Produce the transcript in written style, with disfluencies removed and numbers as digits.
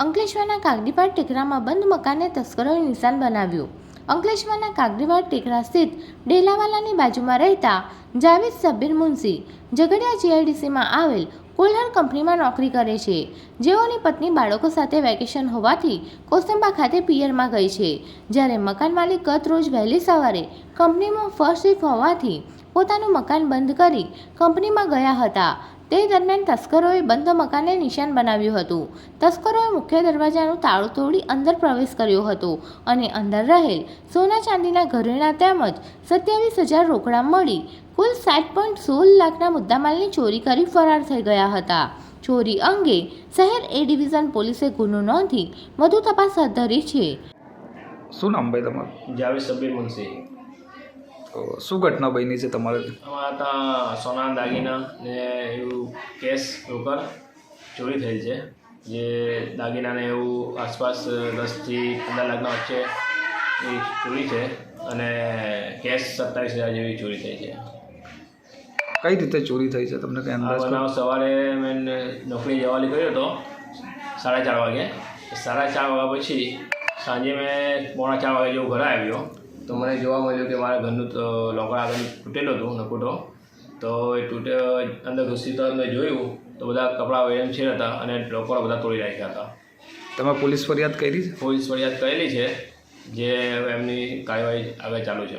અંકલેશ્વરના કાગડીપાડ ટેકરામાં બંધ મકાનને તસ્કરોએ નિશાન બનાવ્યું। અંકલેશ્વરના કાગડીપાડ ટેકરા સ્થિત ડેલાવાલાની બાજુમાં રહેતા જાવેદ સબ્બીર મુનશી ઝઘડિયા જીઆઈડીસીમાં આવેલ કોલ્હાર કંપનીમાં નોકરી કરે છે, જેઓની પત્ની બાળકો સાથે વેકેશન હોવાથી કોસંબા ખાતે પિયરમાં ગઈ છે, જ્યારે મકાન માલિક ગત રોજ વહેલી સવારે કંપનીમાં ફર્સ્ટ શિફ્ટ હોવાથી પોતાનું મકાન બંધ કરી કંપનીમાં ગયા હતા। તે દરમિયાન તસ્કરોએ બંધ મકાનને નિશાન બનાવ્યું હતું। તસ્કરોએ મુખ્ય દરવાજાનું તાળું તોડી અંદર પ્રવેશ કર્યો હતો અને અંદર રહેલ સોના ચાંદીના ઘરેણાં તેમજ 27,000 રોકડા મળી કુલ 7.16 લાખના મુદ્દામાલની ચોરી કરી ફરાર થઈ ગયા હતા। ચોરી અંગે શહેર એ ડિવિઝન પોલીસે ગુનો નોંધી વધુ તપાસ હાથ ધરી છે। શું નામ ભાઈ તમારું? જાવેદ સબ્બીર મુનશી। શું ઘટના બની છે તમારે? અમારા ત્યાં સોના દાગીના ને એવું કેશ રોકડ ચોરી થયેલ છે, જે દાગીનાને એવું આસપાસ 10થી 15 લાખના વચ્ચે એ ચોરી છે અને કેશ 27,000 જેવી ચોરી થઈ છે। કઈ રીતે ચોરી થઈ છે તમને કઈ અંદાજ? બનાવ સવારે મેં નોકરી જવા નીકળ્યો હતો 4:30 વાગે। 4:30 વાગ્યા પછી સાંજે મેં 3:45 વાગે જેવું ઘરે આવ્યો તો મને જોવા મળ્યું કે મારા ઘરનું લોકર આગળ તૂટેલું હતું નકુટો, તો એ અંદર ઘૂસી તો મેં જોયું તો બધા કપડાં એમ છે હતા અને લોકરો બધા તોડી રાખ્યા હતા। તમે પોલીસ ફરિયાદ કરી છે? પોલીસ ફરિયાદ કરેલી છે, જે એમની કાર્યવાહી આગળ ચાલુ છે।